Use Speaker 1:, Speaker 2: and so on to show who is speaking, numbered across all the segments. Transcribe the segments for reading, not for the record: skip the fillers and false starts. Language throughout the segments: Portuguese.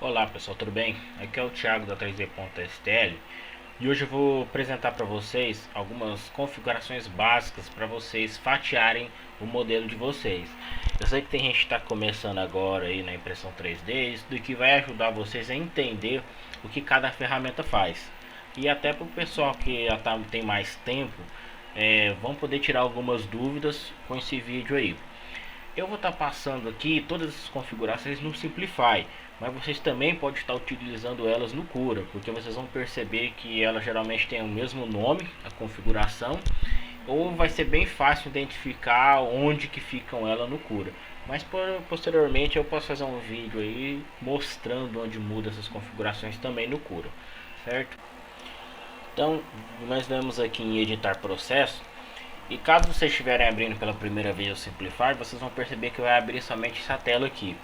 Speaker 1: Olá pessoal, tudo bem? Aqui é o Thiago da 3D.stl e hoje eu vou apresentar para vocês algumas configurações básicas para vocês fatiarem o modelo de vocês. Eu sei que tem gente que está começando agora aí na impressão 3D, isso daqui vai ajudar vocês a entender o que cada ferramenta faz. E até para o pessoal que já tem mais tempo, vão poder tirar algumas dúvidas com esse vídeo aí. Eu vou estar passando aqui todas essas configurações no Simplify, mas vocês também podem estar utilizando elas no Cura, porque vocês vão perceber que elas geralmente têm o mesmo nome, a configuração, ou vai ser bem fácil identificar onde que ficam elas no Cura. Mas posteriormente eu posso fazer um vídeo aí mostrando onde muda essas configurações também no Cura, certo? Então nós vamos aqui em editar processo. E caso vocês estiverem abrindo pela primeira vez o Simplify, vocês vão perceber que vai abrir somente essa tela aqui.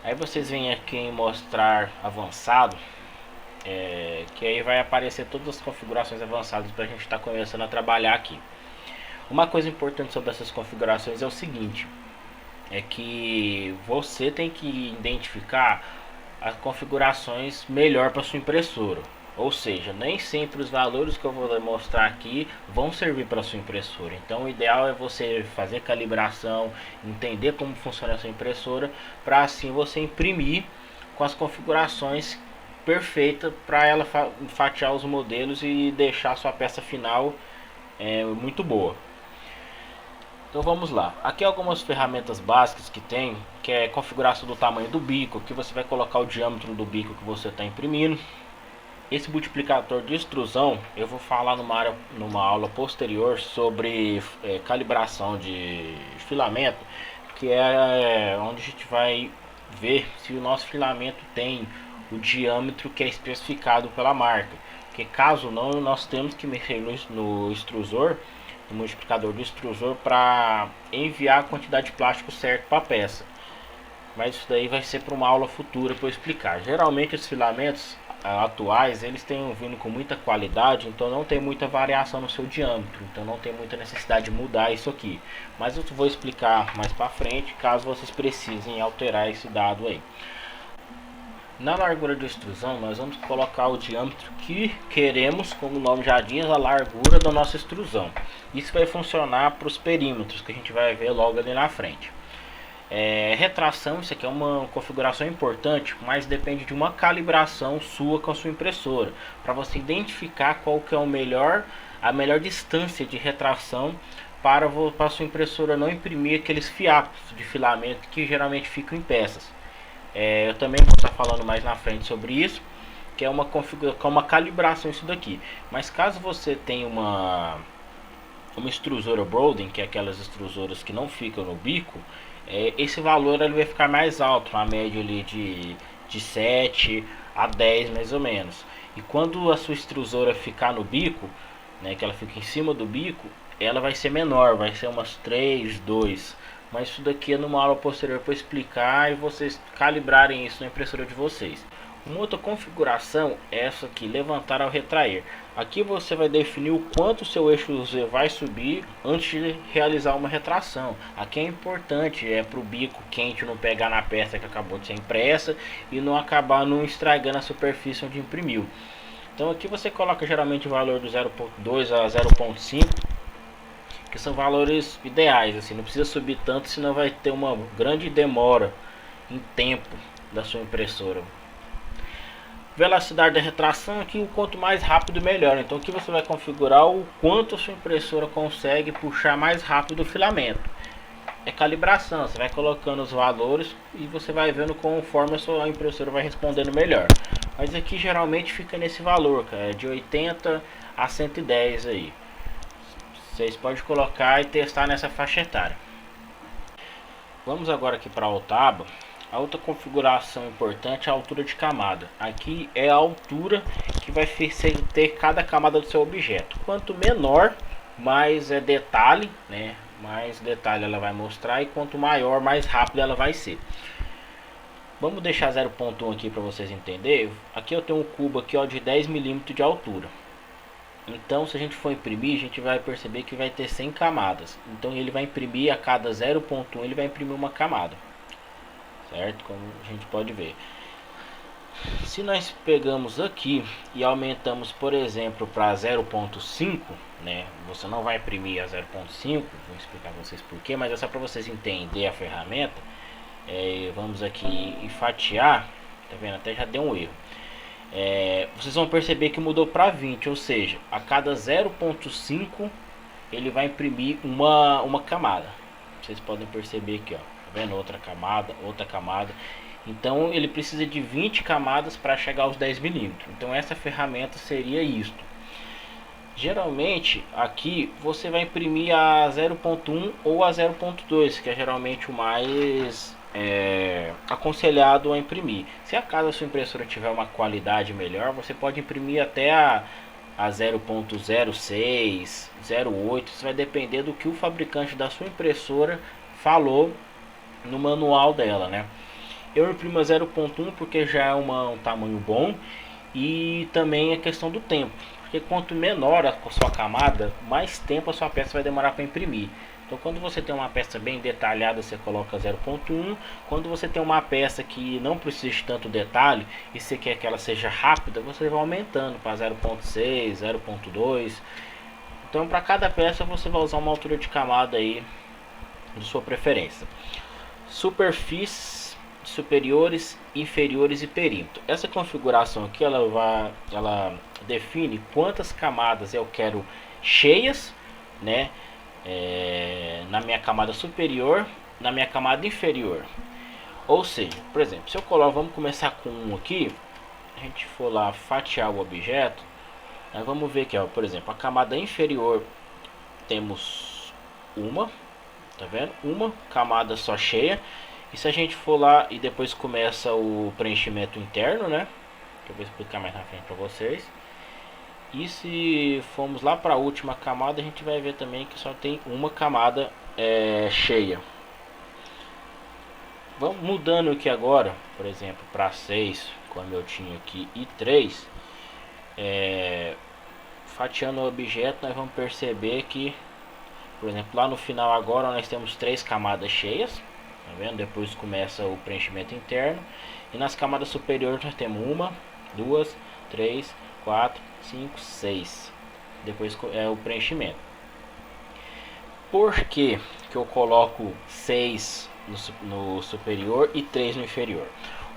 Speaker 1: Aí vocês vêm aqui em mostrar avançado, que aí vai aparecer todas as configurações avançadas para a gente estar começando a trabalhar aqui. Uma coisa importante sobre essas configurações é o seguinte, é que você tem que identificar as configurações melhor para sua impressora. Ou seja, nem sempre os valores que eu vou mostrar aqui vão servir para sua impressora. Então o ideal é você fazer calibração, entender como funciona a sua impressora, para assim você imprimir com as configurações perfeitas para ela fatiar os modelos e deixar a sua peça final muito boa. Então vamos lá, aqui algumas ferramentas básicas que tem, que é configuração do tamanho do bico, que você vai colocar o diâmetro do bico que você está imprimindo. Esse multiplicador de extrusão eu vou falar numa aula posterior sobre calibração de filamento, que é onde a gente vai ver se o nosso filamento tem o diâmetro que é especificado pela marca, porque caso não, nós temos que mexer no extrusor, no multiplicador do extrusor, para enviar a quantidade de plástico certo para a peça. Mas isso daí vai ser para uma aula futura para eu explicar. Geralmente os filamentos atuais eles têm vindo com muita qualidade, então não tem muita variação no seu diâmetro, então não tem muita necessidade de mudar isso aqui. Mas eu vou explicar mais para frente, caso vocês precisem alterar esse dado aí. Na largura de extrusão nós vamos colocar o diâmetro que queremos, como o nome já diz, a largura da nossa extrusão. Isso vai funcionar para os perímetros que a gente vai ver logo ali na frente. Retração, isso aqui é uma configuração importante, mas depende de uma calibração sua com a sua impressora, para você identificar qual que é a melhor distância de retração para a sua impressora não imprimir aqueles fiapos de filamento que geralmente ficam em peças. Eu também vou estar falando mais na frente sobre isso, que é uma calibração isso daqui. Mas caso você tenha uma extrusora Bowden, que é aquelas extrusoras que não ficam no bico, esse valor ele vai ficar mais alto, na média ali de 7 a 10 mais ou menos. E quando a sua extrusora ficar no bico, né, que ela fica em cima do bico, ela vai ser menor, vai ser umas 3, 2. Mas isso daqui é numa aula posterior para explicar e vocês calibrarem isso na impressora de vocês. Uma outra configuração é essa aqui, levantar ao retrair. Aqui você vai definir o quanto o seu eixo Z vai subir antes de realizar uma retração. Aqui é importante, para o bico quente não pegar na peça que acabou de ser impressa e não acabar não estragando a superfície onde imprimiu. Então aqui você coloca geralmente o valor do 0.2 a 0.5, que são valores ideais, assim, não precisa subir tanto, senão vai ter uma grande demora em tempo da sua impressora. Velocidade da retração, aqui o quanto mais rápido melhor. Então aqui você vai configurar o quanto a sua impressora consegue puxar mais rápido o filamento. É calibração, você vai colocando os valores e você vai vendo conforme a sua impressora vai respondendo melhor. Mas aqui geralmente fica nesse valor, cara, de 80 a 110 aí. Vocês podem colocar e testar nessa faixa etária. Vamos agora aqui para a outra aba. A outra configuração importante é a altura de camada. Aqui é a altura que vai ter cada camada do seu objeto. Quanto menor, mais detalhe, né? Mais detalhe ela vai mostrar, e quanto maior, mais rápido ela vai ser. Vamos deixar 0.1 aqui para vocês entenderem. Aqui eu tenho um cubo aqui, ó, de 10 milímetros de altura. Então se a gente for imprimir, a gente vai perceber que vai ter 100 camadas. Então ele vai imprimir a cada 0.1, ele vai imprimir uma camada, certo? Como a gente pode ver. Se nós pegamos aqui e aumentamos, por exemplo, para 0.5, né? Você não vai imprimir a 0.5, vou explicar para vocês porquê, mas é só para vocês entenderem a ferramenta. Vamos aqui e fatiar, tá vendo? Até já deu um erro. Vocês vão perceber que mudou para 20, ou seja, a cada 0.5 ele vai imprimir uma camada. Vocês podem perceber aqui, ó, tá vendo? Outra camada. Então ele precisa de 20 camadas para chegar aos 10 milímetros. Então essa ferramenta seria isto. Geralmente aqui você vai imprimir a 0.1 ou a 0.2, que é geralmente o mais aconselhado a imprimir. Se acaso a sua impressora tiver uma qualidade melhor, você pode imprimir até a 0.06, 0.8, isso vai depender do que o fabricante da sua impressora falou no manual dela, né? Eu imprimo a 0.1 porque já é um tamanho bom, e também a questão do tempo, porque quanto menor a sua camada, mais tempo a sua peça vai demorar para imprimir. Então quando você tem uma peça bem detalhada, você coloca 0.1. Quando você tem uma peça que não precisa de tanto detalhe e você quer que ela seja rápida, você vai aumentando para 0.6, 0.2. Então para cada peça você vai usar uma altura de camada aí de sua preferência. Superfícies superiores, inferiores e perímetro. Essa configuração aqui ela define quantas camadas eu quero cheias, né? Na minha camada superior, na minha camada inferior. Ou seja, por exemplo, se eu coloco, vamos começar com um aqui, a gente for lá fatiar o objeto, nós vamos ver que, ó, por exemplo, a camada inferior temos tá vendo? Uma camada só cheia. E se a gente for lá e depois começa o preenchimento interno, né? Que eu vou explicar mais na frente para vocês. E se formos lá para a última camada, a gente vai ver também que só tem uma camada cheia. Vamos mudando aqui agora, por exemplo, para 6, como eu tinha aqui, e 3. Fatiando o objeto, nós vamos perceber que, por exemplo, lá no final agora nós temos 3 camadas cheias. Tá vendo? Depois começa o preenchimento interno. E nas camadas superiores nós temos 1, 2, 3, 4, 5, 6. Depois é o preenchimento. Por que eu coloco 6 no superior e 3 no inferior?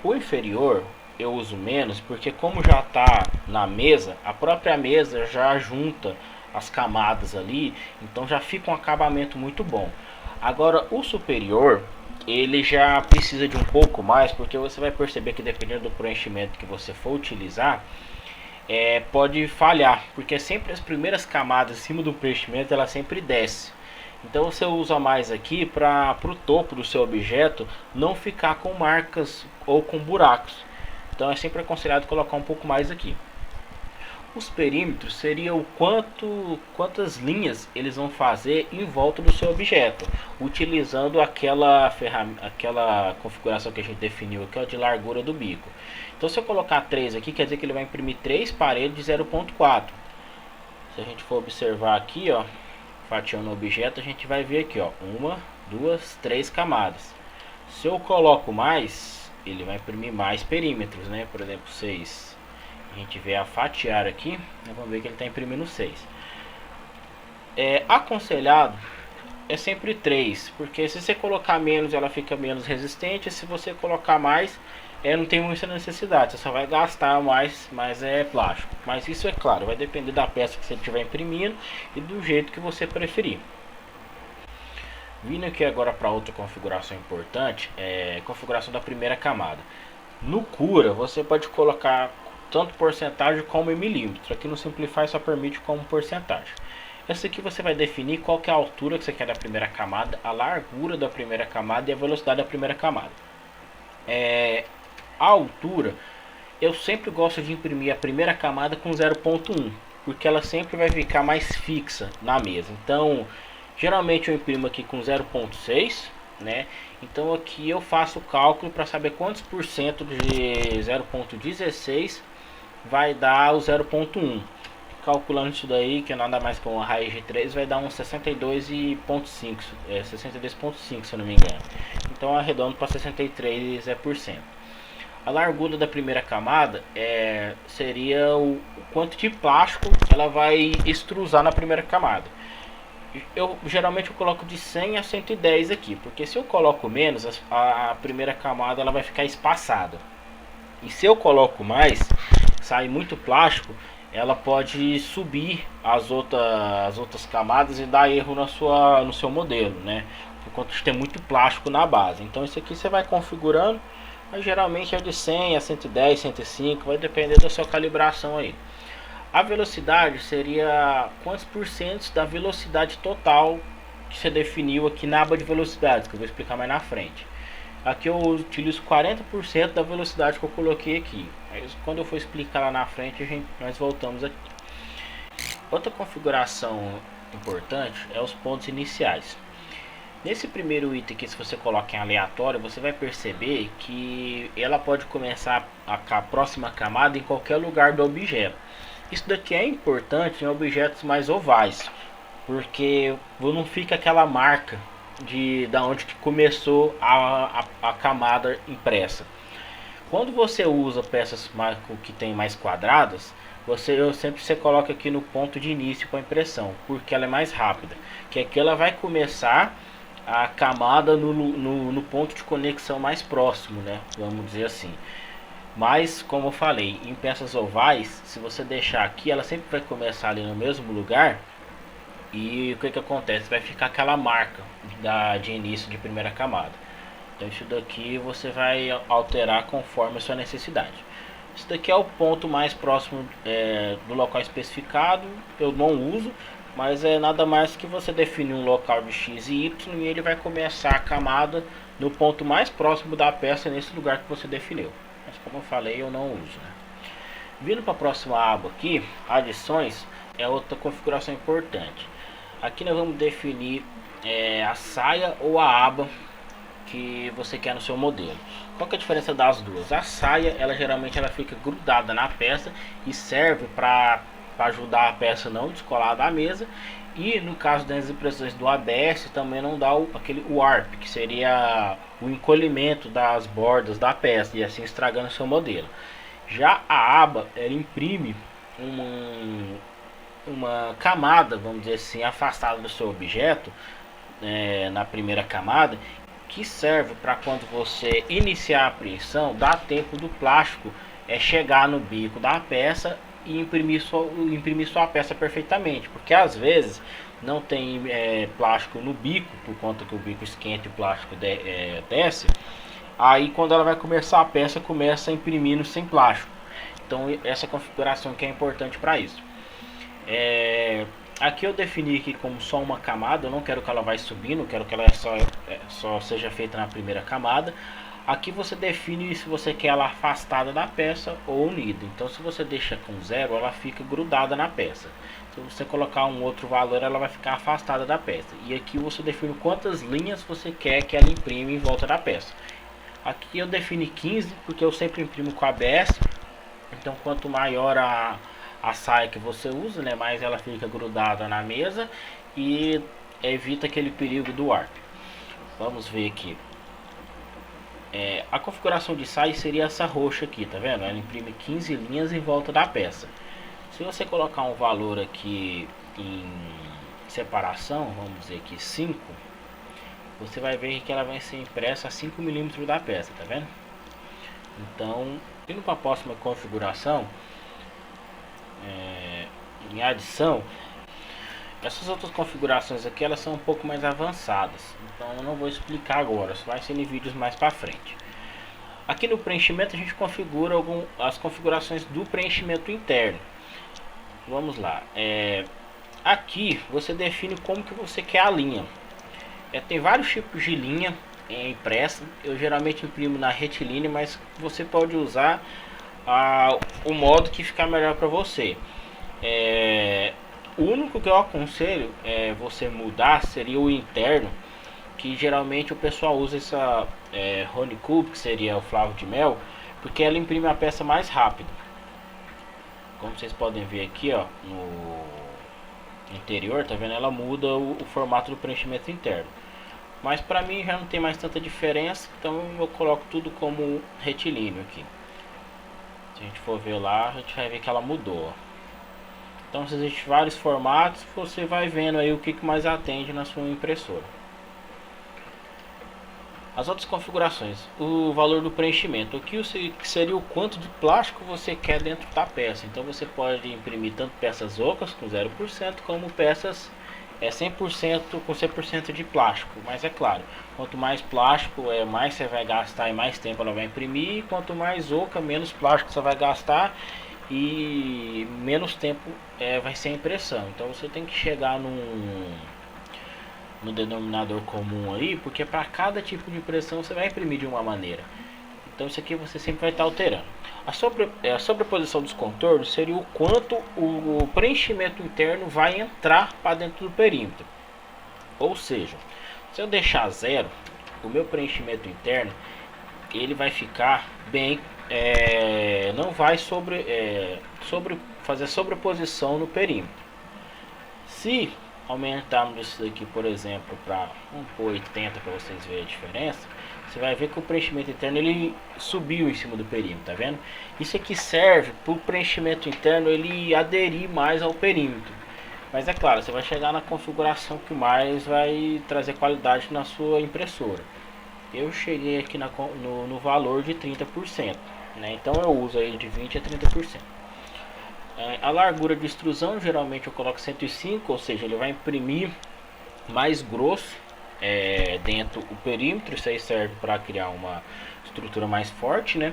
Speaker 1: O inferior eu uso menos porque, como já está na mesa, a própria mesa já junta as camadas ali, então já fica um acabamento muito bom. Agora o superior ele já precisa de um pouco mais, porque você vai perceber que dependendo do preenchimento que você for utilizar, pode falhar, porque sempre as primeiras camadas em cima do preenchimento ela sempre desce. Então você usa mais aqui para o topo do seu objeto não ficar com marcas ou com buracos. Então é sempre aconselhado colocar um pouco mais aqui. Os perímetros seria o quantas linhas eles vão fazer em volta do seu objeto, utilizando aquela configuração que a gente definiu aqui, ó, de largura do bico. Então se eu colocar 3 aqui, quer dizer que ele vai imprimir 3 paredes de 0.4. Se a gente for observar aqui, ó, fatiando o objeto, a gente vai ver aqui, ó, 1, 2, 3 camadas. Se eu coloco mais, ele vai imprimir mais perímetros, né? Por exemplo, 6. A gente vê a fatiar aqui, vamos ver que ele está imprimindo 6. Aconselhado é sempre 3, porque se você colocar menos ela fica menos resistente, se você colocar mais não tem muita necessidade, você só vai gastar mais, mas é plástico. Mas isso é claro, vai depender da peça que você estiver imprimindo e do jeito que você preferir. Vindo aqui agora para outra configuração importante, configuração da primeira camada. No Cura você pode colocar tanto porcentagem como em milímetros. Aqui no Simplify só permite como porcentagem. Essa aqui você vai definir qual que é a altura que você quer da primeira camada, a largura da primeira camada e a velocidade da primeira camada. A altura, eu sempre gosto de imprimir a primeira camada com 0.1, porque ela sempre vai ficar mais fixa na mesa. Então, geralmente eu imprimo aqui com 0.6, né? Então aqui eu faço o cálculo para saber quantos por cento de 0.16 vai dar o 0.1. Calculando isso daí, que é nada mais que uma raiz de 3, vai dar um 62,5, 62,5 se eu não me engano. Então arredondo para 63%. A largura da primeira camada seria o quanto de plástico ela vai extrusar na primeira camada. Eu geralmente eu coloco de 100 a 110 aqui, porque se eu coloco menos, a primeira camada ela vai ficar espaçada. E se eu coloco mais, sai muito plástico, ela pode subir as outras camadas e dar erro no seu modelo, né? Por conta de ter muito plástico na base. Então isso aqui você vai configurando, mas geralmente é de 100 a 110, 105, vai depender da sua calibração aí. A velocidade seria quantos por cento da velocidade total que você definiu aqui na aba de velocidades, que eu vou explicar mais na frente. Aqui eu utilizo 40% da velocidade que eu coloquei aqui. Mas quando eu for explicar lá na frente, nós voltamos aqui. Outra configuração importante é os pontos iniciais. Nesse primeiro item aqui, se você coloca em aleatório, você vai perceber que ela pode começar a próxima camada em qualquer lugar do objeto. Isso daqui é importante em objetos mais ovais, porque não fica aquela marca da onde que começou a camada impressa. Quando você usa peças que tem mais quadradas, você coloca aqui no ponto de início para impressão, porque ela é mais rápida, que aqui ela vai começar a camada no ponto de conexão mais próximo, né? Vamos dizer assim. Mas como eu falei, em peças ovais, se você deixar aqui, ela sempre vai começar ali no mesmo lugar. E o que acontece? Vai ficar aquela marca de início de primeira camada. Então isso daqui você vai alterar conforme a sua necessidade. Isso daqui é o ponto mais próximo do local especificado. Eu não uso, mas é nada mais que você definir um local de X e Y e ele vai começar a camada no ponto mais próximo da peça nesse lugar que você definiu. Mas como eu falei, eu não uso, né? Vindo para a próxima aba aqui, adições, é outra configuração importante. Aqui nós vamos definir a saia ou a aba que você quer no seu modelo. Qual que é a diferença das duas? A saia, ela geralmente ela fica grudada na peça e serve para ajudar a peça não descolar da mesa. E no caso das impressões do ABS também não dá aquele warp, que seria o encolhimento das bordas da peça e assim estragando o seu modelo. Já a aba, ela imprime uma camada, vamos dizer assim, afastada do seu objeto, na primeira camada, que serve para quando você iniciar a apreensão, dá tempo do plástico chegar no bico da peça e imprimir sua peça perfeitamente, porque às vezes não tem plástico no bico, por conta que o bico esquenta e o plástico desce. Aí quando ela vai começar a peça, começa imprimindo sem plástico. Então essa configuração que é importante para isso. Aqui eu defini aqui como só uma camada, eu não quero que ela vai subindo, eu quero que ela só seja feita na primeira camada. Aqui você define se você quer ela afastada da peça ou unida. Então se você deixa com 0, ela fica grudada na peça. Se você colocar um outro valor, ela vai ficar afastada da peça. E aqui você define quantas linhas você quer que ela imprime em volta da peça. Aqui eu defini 15, porque eu sempre imprimo com ABS. Então quanto maior a saia que você usa, né, mais ela fica grudada na mesa e evita aquele perigo do warp. Vamos ver aqui. A configuração de saia seria essa roxa aqui, tá vendo? Ela imprime 15 linhas em volta da peça. Se você colocar um valor aqui em separação, vamos dizer aqui 5, você vai ver que ela vai ser impressa a 5 mm da peça, tá vendo? Então, indo para a próxima configuração, em adição, essas outras configurações aqui elas são um pouco mais avançadas, então eu não vou explicar agora, isso vai ser em vídeos mais para frente. Aqui no preenchimento a gente configura as configurações do preenchimento interno. Vamos lá. Aqui você define como que você quer a linha. Tem vários tipos de linha impressa. Eu geralmente imprimo na retilínea, mas você pode usar o modo que ficar melhor para você. O único que eu aconselho você mudar seria o interno, que geralmente o pessoal usa essa Honeycomb, que seria o flavo de mel, porque ela imprime a peça mais rápido. Como vocês podem ver aqui, ó, no interior, tá vendo? Ela muda o formato do preenchimento interno. mas para mim já não tem mais tanta diferença, então eu coloco tudo como retilíneo aqui. Se a gente for ver lá, a gente vai ver que ela mudou. Então existem vários formatos, você vai vendo aí o que mais atende na sua impressora. As outras configurações, o valor do preenchimento, aqui seria o quanto de plástico você quer dentro da peça. Então você pode imprimir tanto peças ocas com 0%, como peças 100% com 100% de plástico. Mas é claro, quanto mais plástico, mais você vai gastar e mais tempo ela vai imprimir. E quanto mais oca, menos plástico você vai gastar e menos tempo vai ser a impressão. Então você tem que chegar no denominador comum aí, porque para cada tipo de impressão você vai imprimir de uma maneira. Então isso aqui você sempre vai estar alterando. A sobreposição dos contornos seria o quanto o preenchimento interno vai entrar para dentro do perímetro. Ou seja, se eu deixar zero, o meu preenchimento interno ele vai ficar bem, não vai fazer sobreposição no perímetro. Se aumentarmos isso daqui, por exemplo, para 80 para vocês verem a diferença, você vai ver que o preenchimento interno ele subiu em cima do perímetro, tá vendo? Isso aqui serve para o preenchimento interno ele aderir mais ao perímetro. Mas é claro, você vai chegar na configuração que mais vai trazer qualidade na sua impressora. Eu cheguei aqui no valor de 30%, né? Então eu uso aí de 20 a 30%. A largura de extrusão geralmente eu coloco 105, ou seja, ele vai imprimir mais grosso dentro do perímetro. Isso aí serve para criar uma estrutura mais forte, né?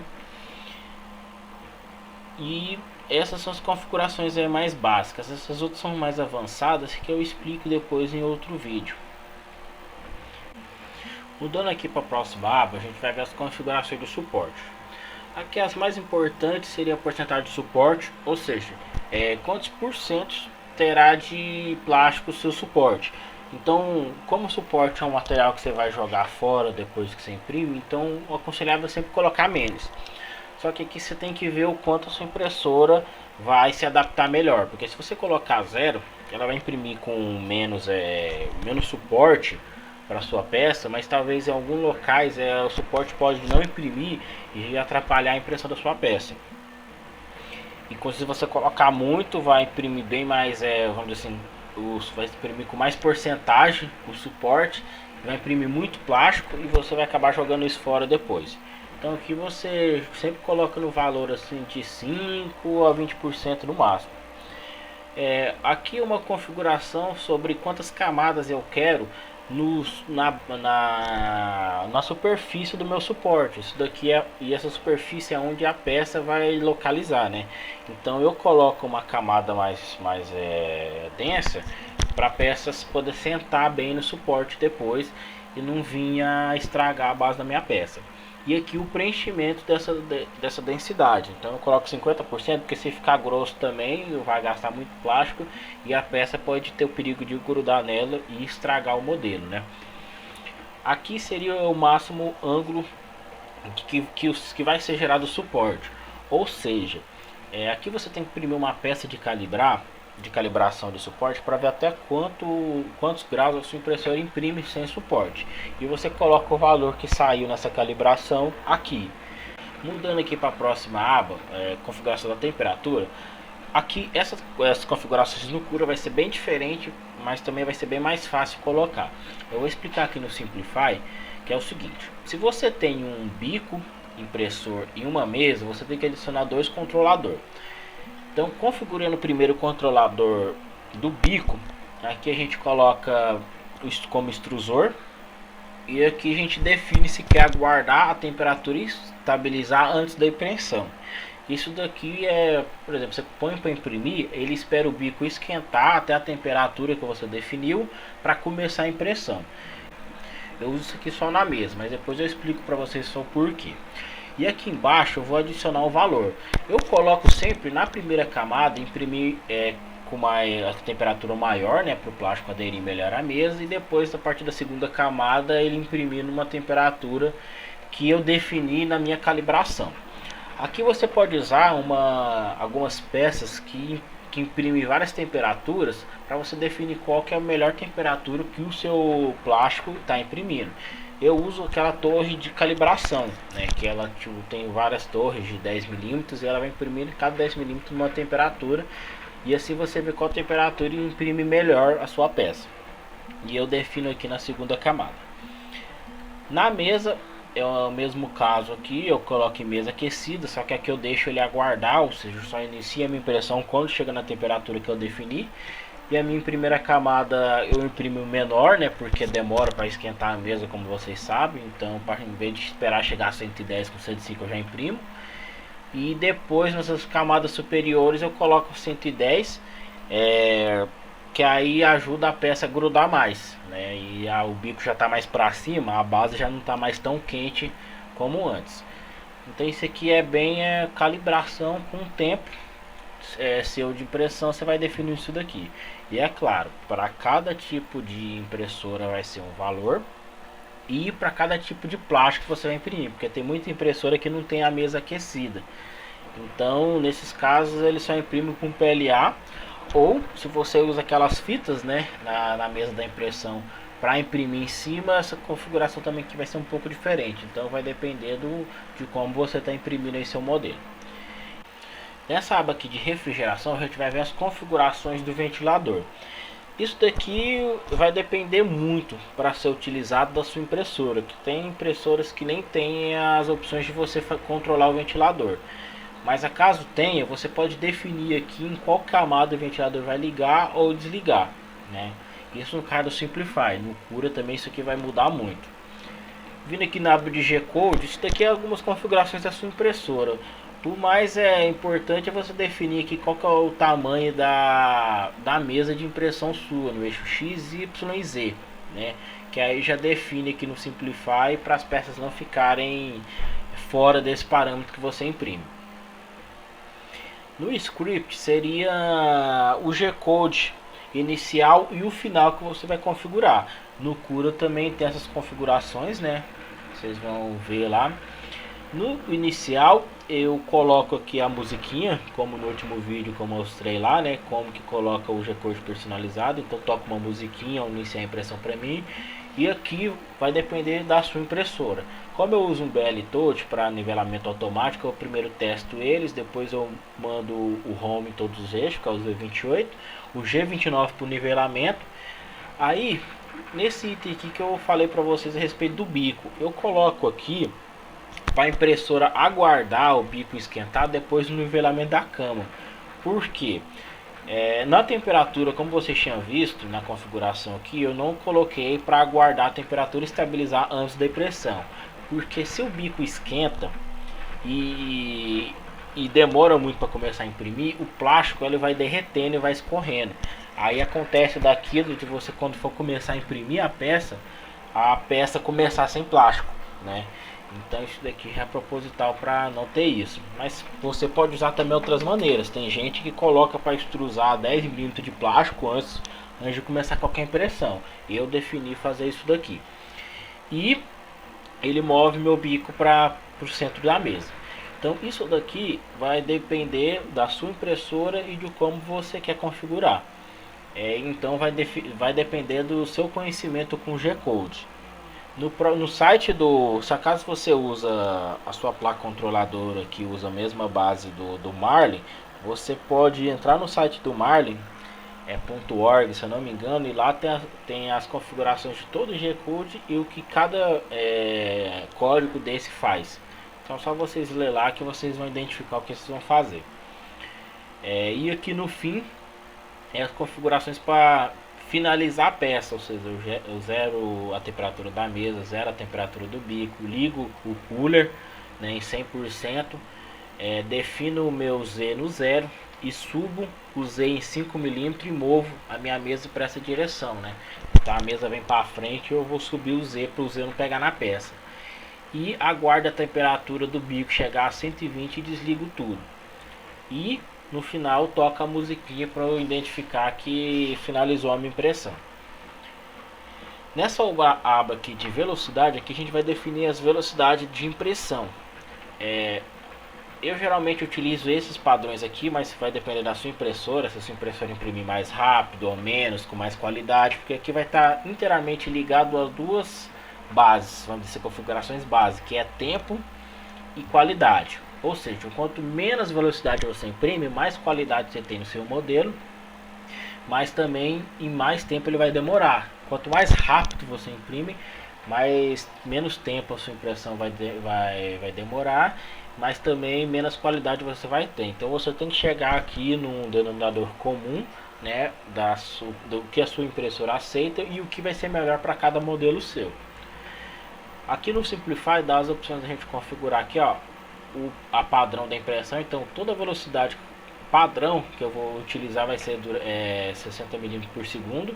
Speaker 1: E essas são as configurações mais básicas. Essas outras são mais avançadas que eu explico depois em outro vídeo. Mudando aqui para a próxima aba, a gente vai ver as configurações do suporte. Aqui as mais importantes seria a porcentagem de suporte, ou seja, quantos por cento terá de plástico o seu suporte. Então, como o suporte é um material que você vai jogar fora depois que você imprime, então eu aconselhava sempre colocar menos. Só que aqui você tem que ver o quanto a sua impressora vai se adaptar melhor, porque se você colocar zero, ela vai imprimir com menos suporte para sua peça, mas talvez em alguns locais o suporte pode não imprimir e atrapalhar a impressão da sua peça. E se você colocar muito, vai imprimir bem mais, vamos dizer assim, vai imprimir com mais porcentagem o suporte, vai imprimir muito plástico e você vai acabar jogando isso fora depois. Então aqui você sempre coloca no valor assim de 5 a 20% no máximo. Aqui uma configuração sobre quantas camadas eu quero na superfície do meu suporte. Isso daqui e essa superfície é onde a peça vai localizar, né? Então eu coloco uma camada mais densa para a peça poder sentar bem no suporte depois e não vir a estragar a base da minha peça. E aqui o preenchimento dessa densidade, então eu coloco 50%, porque se ficar grosso também vai gastar muito plástico e a peça pode ter o perigo de grudar nela e estragar o modelo, né? Aqui seria o máximo ângulo que vai ser gerado o suporte, ou seja, aqui você tem que imprimir uma peça de calibração de suporte para ver até quantos graus a sua impressora imprime sem suporte, e você coloca o valor que saiu nessa calibração aqui. Mudando aqui para a próxima aba, configuração da temperatura. Aqui essas configurações no Cura vai ser bem diferente, mas também vai ser bem mais fácil colocar. Eu vou explicar aqui no Simplify, que é o seguinte: se você tem um bico impressor e uma mesa, você tem que adicionar dois controladores. Então, configurando o primeiro controlador do bico, aqui a gente coloca como extrusor, e aqui a gente define se quer aguardar a temperatura e estabilizar antes da impressão. Isso daqui por exemplo, você põe para imprimir, ele espera o bico esquentar até a temperatura que você definiu para começar a impressão. Eu uso isso aqui só na mesa, mas depois eu explico para vocês só o porquê. E aqui embaixo eu vou adicionar o valor. Eu coloco sempre na primeira camada, imprimir com a temperatura maior, né, para o plástico aderir melhor à mesa, e depois a partir da segunda camada ele imprimir numa temperatura que eu defini na minha calibração. Aqui você pode usar algumas peças que que imprime várias temperaturas para você definir qual que é a melhor temperatura que o seu plástico está imprimindo. Eu uso aquela torre de calibração, né, que ela tipo, tem várias torres de 10 milímetros e ela vai imprimir cada 10 milímetros uma temperatura, e assim você vê qual temperatura imprime melhor a sua peça. E eu defino aqui na segunda camada. Na mesa é o mesmo caso aqui, eu coloco em mesa aquecida, só que aqui eu deixo ele aguardar, ou seja, só inicia a minha impressão quando chega na temperatura que eu defini. E a minha primeira camada eu imprimo menor, né, porque demora para esquentar a mesa, como vocês sabem. Então, em vez de esperar chegar a 110 com 105, eu já imprimo. E depois nessas camadas superiores eu coloco 110, que aí ajuda a peça a grudar mais, né? E o bico já está mais para cima, a base já não está mais tão quente como antes. Então isso aqui é bem calibração com o tempo seu de impressão, você vai definir isso daqui. E é claro, para cada tipo de impressora vai ser um valor, e para cada tipo de plástico você vai imprimir, porque tem muita impressora que não tem a mesa aquecida. Então nesses casos ele só imprime com PLA, ou se você usa aquelas fitas, né, na mesa da impressão para imprimir em cima, essa configuração também que vai ser um pouco diferente. Então vai depender de como você está imprimindo aí seu modelo. Nessa aba aqui de refrigeração a gente vai ver as configurações do ventilador. Isso daqui vai depender muito para ser utilizado da sua impressora, que tem impressoras que nem tem as opções de você controlar o ventilador. Mas caso tenha, você pode definir aqui em qual camada o ventilador vai ligar ou desligar, né? Isso no caso do Simplify. No Cura também isso aqui vai mudar muito. Vindo aqui na aba de G-Code, isso daqui é algumas configurações da sua impressora. O mais importante é você definir aqui qual que é o tamanho da mesa de impressão sua, no eixo X, Y e Z, né? Que aí já define aqui no Simplify para as peças não ficarem fora desse parâmetro que você imprime. No script seria o G-Code inicial e o final que você vai configurar. No Cura também tem essas configurações, né? Vocês vão ver lá. No inicial eu coloco aqui a musiquinha, como no último vídeo que eu mostrei lá, né? Como que coloca o G-Code personalizado. Então toco uma musiquinha ao iniciar a impressão para mim. E aqui vai depender da sua impressora. Como eu uso um BL Touch para nivelamento automático, eu primeiro testo eles, depois eu mando o Home em todos os eixos, que é o Z28, o G29 para o nivelamento. Aí, nesse item aqui que eu falei para vocês a respeito do bico, eu coloco aqui para a impressora aguardar o bico esquentar depois do nivelamento da cama. Por quê? Na temperatura, como vocês tinham visto na configuração aqui, eu não coloquei para aguardar a temperatura e estabilizar antes da impressão, porque se o bico esquenta e demora muito para começar a imprimir, o plástico ele vai derretendo e vai escorrendo. Aí acontece daquilo de você, quando for começar a imprimir a peça começar sem plástico, né? Então isso daqui é proposital para não ter isso. Mas você pode usar também outras maneiras. Tem gente que coloca para extrusar 10 milímetros de plástico antes de começar qualquer impressão. Eu defini fazer isso daqui. E ele move meu bico para o centro da mesa. Então isso daqui vai depender da sua impressora e de como você quer configurar. Então vai depender do seu conhecimento com G-Code. No site se acaso você usa a sua placa controladora que usa a mesma base do Marlin, você pode entrar no site do Marlin, .org se eu não me engano, e lá tem as configurações de todo o G-Code e o que cada código desse faz. Então só vocês ler lá que vocês vão identificar o que vocês vão fazer. E aqui no fim as configurações para finalizar a peça, ou seja, eu zero a temperatura da mesa, zero a temperatura do bico, ligo o cooler, né, em 100%, defino o meu Z no zero e subo o Z em 5 milímetros e movo a minha mesa para essa direção, né? Então a mesa vem para frente, eu vou subir o Z para o Z não pegar na peça. E aguardo a temperatura do bico chegar a 120 e desligo tudo. E no final toca a musiquinha para eu identificar que finalizou a minha impressão. Nessa aba aqui de velocidade, aqui a gente vai definir as velocidades de impressão. Eu geralmente utilizo esses padrões aqui, mas vai depender da sua impressora, se a sua impressora imprimir mais rápido ou menos, com mais qualidade, porque aqui vai estar inteiramente ligado a duas bases, vamos dizer, configurações básicas, que é tempo e qualidade. Ou seja, quanto menos velocidade você imprime, mais qualidade você tem no seu modelo, mas também em mais tempo ele vai demorar. Quanto mais rápido você imprime, menos tempo a sua impressão vai demorar, mas também menos qualidade você vai ter. Então você tem que chegar aqui num denominador comum, né, do que a sua impressora aceita e o que vai ser melhor para cada modelo seu. Aqui no Simplify dá as opções da gente configurar aqui, ó, a padrão da impressão. Então toda a velocidade padrão que eu vou utilizar vai ser 60 milímetros por segundo.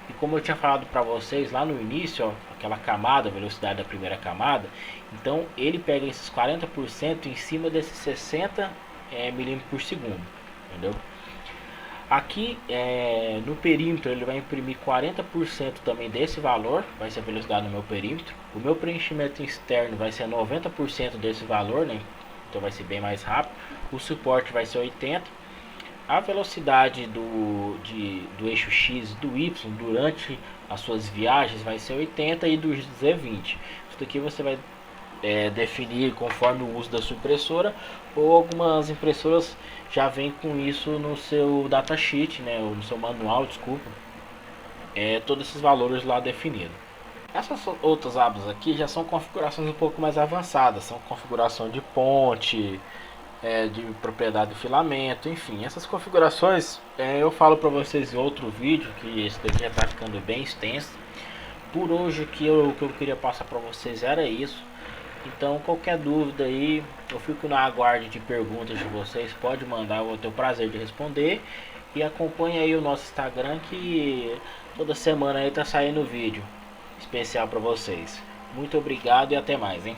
Speaker 1: E como eu tinha falado para vocês lá no início, ó, aquela camada, a velocidade da primeira camada, então ele pega esses 40% em cima desses 60 milímetros por segundo, entendeu? Aqui no perímetro ele vai imprimir 40% também desse valor, vai ser a velocidade no meu perímetro. O meu preenchimento externo vai ser 90% desse valor, né? Então vai ser bem mais rápido. O suporte vai ser 80%. A velocidade do eixo X e do Y durante as suas viagens vai ser 80 e do Z 20. Isso daqui você vai definir conforme o uso da sua impressora, ou algumas impressoras já vem com isso no seu datasheet, né, ou no seu manual, desculpa, todos esses valores lá definidos. Essas outras abas aqui já são configurações um pouco mais avançadas, são configuração de ponte, de propriedade do filamento, enfim, essas configurações eu falo para vocês em outro vídeo, que esse daqui já está ficando bem extenso. Por hoje o que eu queria passar para vocês era isso. Então qualquer dúvida aí, eu fico na aguarde de perguntas de vocês, pode mandar, eu vou ter o prazer de responder. E acompanhe aí o nosso Instagram, que toda semana aí tá saindo vídeo especial para vocês. Muito obrigado e até mais, hein?